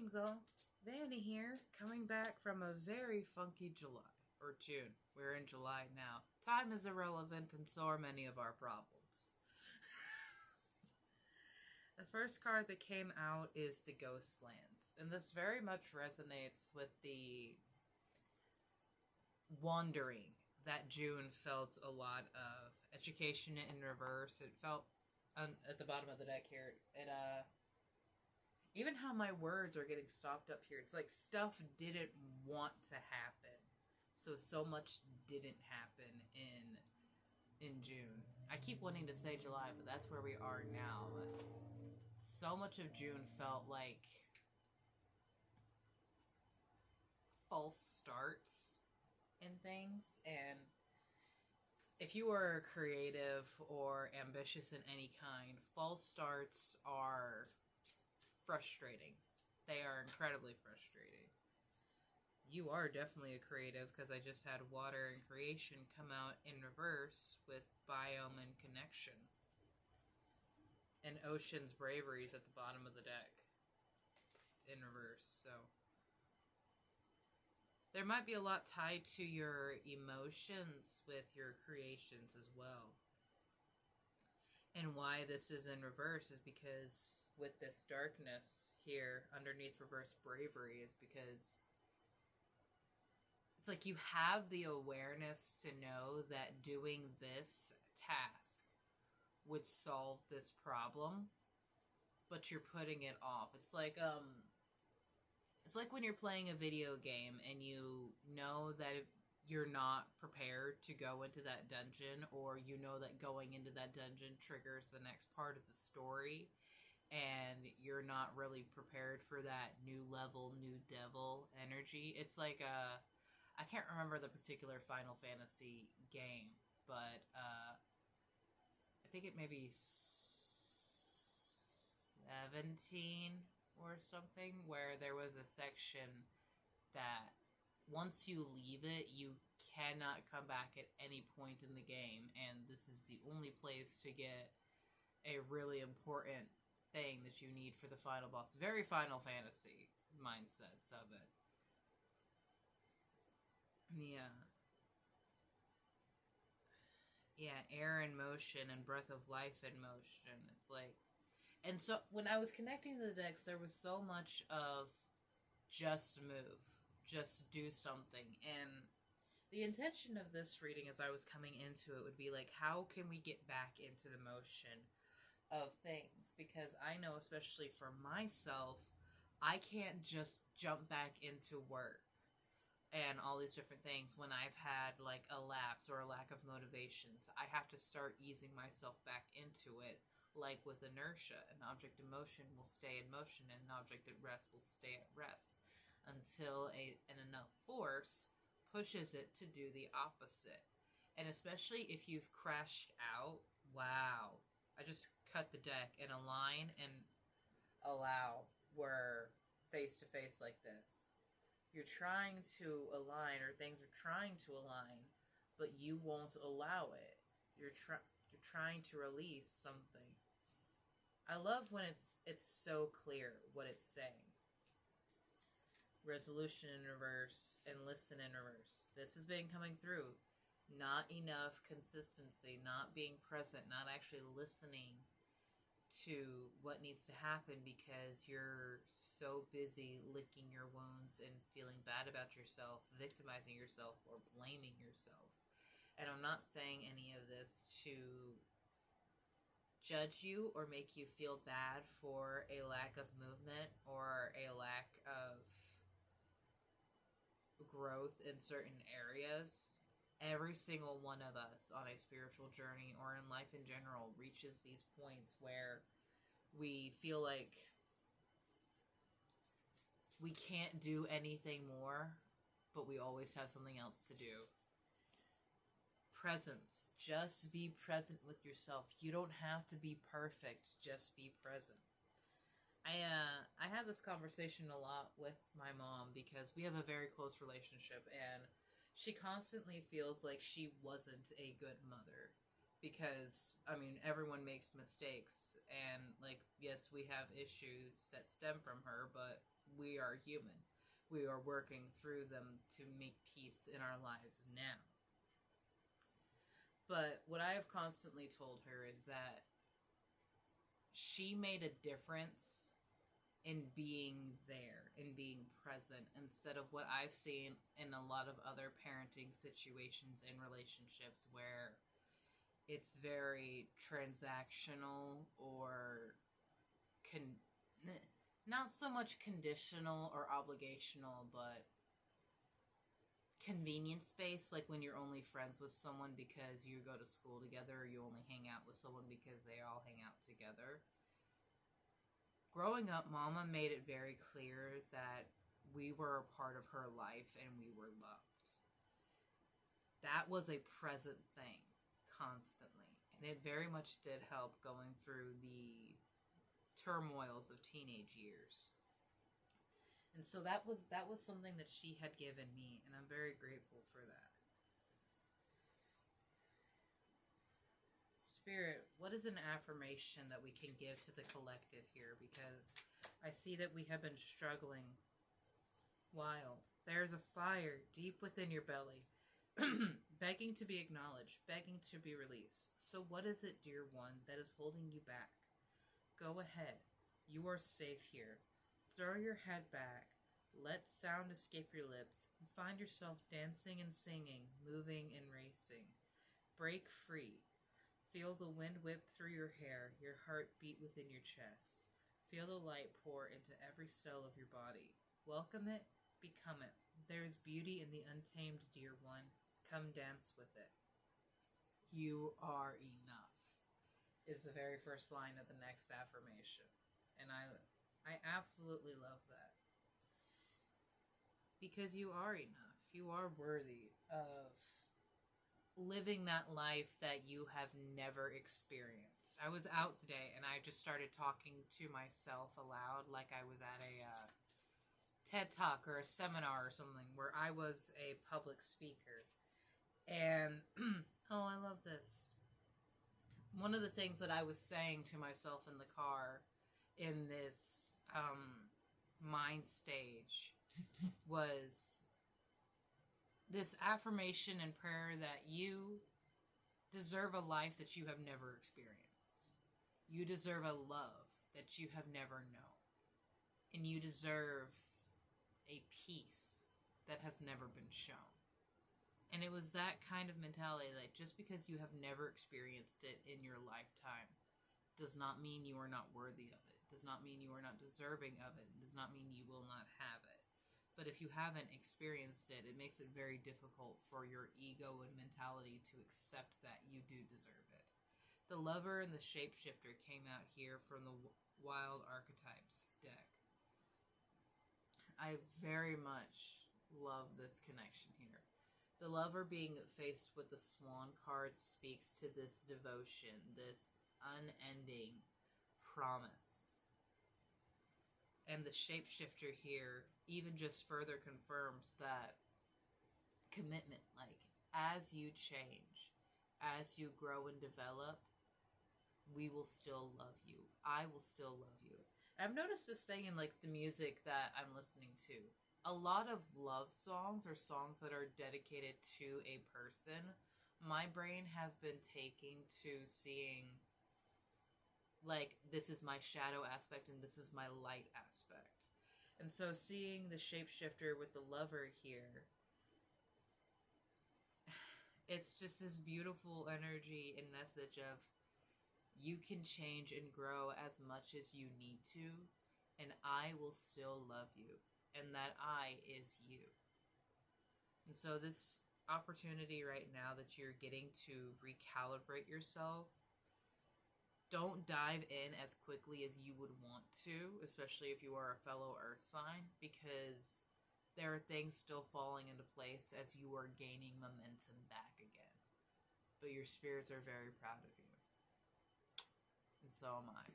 Greetings all, Vanny here, coming back from a very funky July, or June. We're in July now. Time is irrelevant and so are many of our problems. The first card that came out is the Ghostlands, and this very much resonates with the wandering that June felt a lot of. Education in reverse, it felt at the bottom of the deck here, even how my words are getting stopped up here. It's like stuff didn't want to happen. So much didn't happen in June. I keep wanting to say July, but that's where we are now. But so much of June felt like false starts in things. And if you are creative or ambitious in any kind, false starts are frustrating. They are incredibly frustrating. You are definitely a creative, because I just had Water and Creation come out in reverse with Biome and Connection. And Ocean's Bravery is at the bottom of the deck in reverse, so there might be a lot tied to your emotions with your creations as well. And why this is in reverse is because with this darkness here underneath reverse bravery is because it's like you have the awareness to know that doing this task would solve this problem, but you're putting it off. It's like when you're playing a video game and you know that you're not prepared to go into that dungeon, or you know that going into that dungeon triggers the next part of the story, and you're not really prepared for that new level, new devil energy. It's like I can't remember the particular Final Fantasy game, but I think it may be 17 or something, where there was a section that once you leave it, you cannot come back at any point in the game, and this is the only place to get a really important thing that you need for the final boss. Very Final Fantasy mindsets of it. Yeah, Air in Motion and Breath of Life in Motion. It's like... And so, when I was connecting the decks, there was so much of just move. Just do something. And the intention of this reading as I was coming into it would be like, how can we get back into the motion of things? Because I know, especially for myself, I can't just jump back into work and all these different things when I've had like a lapse or a lack of motivations. I have to start easing myself back into it. Like with inertia, an object in motion will stay in motion, and an object at rest will stay at rest until an enough force pushes it to do the opposite. And especially if you've crashed out, wow. I just cut the deck, and Align and Allow were face to face like this. You're trying to align, or things are trying to align, but you won't allow it. You're trying to release something. I love when it's so clear what it's saying. Resolution in reverse and Listen in reverse. This has been coming through. Not enough consistency, not being present, not actually listening to what needs to happen because you're so busy licking your wounds and feeling bad about yourself, victimizing yourself, or blaming yourself. And I'm not saying any of this to judge you or make you feel bad for a lack of movement or a lack of growth in certain areas. Every single one of us on a spiritual journey or in life in general reaches these points where we feel like we can't do anything more, but we always have something else to do. Presence. Just be present with yourself. You don't have to be perfect. Just be present. I have this conversation a lot with my mom because we have a very close relationship, and she constantly feels like she wasn't a good mother. because, I mean, everyone makes mistakes, and, like, yes, we have issues that stem from her, but we are human. We are working through them to make peace in our lives now. But what I have constantly told her is that she made a difference in being there, in being present, instead of what I've seen in a lot of other parenting situations and relationships where it's very transactional or not so much conditional or obligational, but convenience based, like when you're only friends with someone because you go to school together, or you only hang out with someone because they all hang out together. Growing up, Mama made it very clear that we were a part of her life and we were loved. That was a present thing constantly, and it very much did help going through the turmoils of teenage years. And so that was something that she had given me, and I'm very grateful for that. Spirit, what is an affirmation that we can give to the collective here? Because I see that we have been struggling. Wild. There's a fire deep within your belly, begging to be acknowledged, begging to be released. So what is it, dear one, that is holding you back? Go ahead. You are safe here. Throw your head back. Let sound escape your lips. And find yourself dancing and singing, moving and racing. Break free. Feel the wind whip through your hair, your heart beat within your chest. Feel the light pour into every cell of your body. Welcome it, become it. There is beauty in the untamed, dear one. Come dance with it. You are enough is the very first line of the next affirmation. And I absolutely love that. Because you are enough. You are worthy of living that life that you have never experienced. I was out today and I just started talking to myself aloud like I was at a TED Talk or a seminar or something where I was a public speaker. And, oh, I love this. One of the things that I was saying to myself in the car in this mind stage was this affirmation and prayer that you deserve a life that you have never experienced. You deserve a love that you have never known. And you deserve a peace that has never been shown. And it was that kind of mentality, like just because you have never experienced it in your lifetime does not mean you are not worthy of it. Does not mean you are not deserving of it. Does not mean you will not have it. But if you haven't experienced it, it makes it very difficult for your ego and mentality to accept that you do deserve it. The Lover and the Shapeshifter came out here from the Wild Archetypes deck. I very much love this connection here. The Lover being faced with the Swan card speaks to this devotion, this unending promise. And the Shapeshifter here even just further confirms that commitment. Like, as you change, as you grow and develop, we will still love you. I will still love you. And I've noticed this thing in, like, the music that I'm listening to. A lot of love songs or songs that are dedicated to a person, my brain has been taking to seeing, like, this is my shadow aspect and this is my light aspect. And so seeing the Shapeshifter with the Lover here, it's just this beautiful energy and message of you can change and grow as much as you need to, and I will still love you, and that I is you. And so this opportunity right now that you're getting to recalibrate yourself, don't dive in as quickly as you would want to, especially if you are a fellow Earth sign, because there are things still falling into place as you are gaining momentum back again. But your spirits are very proud of you. And so am I.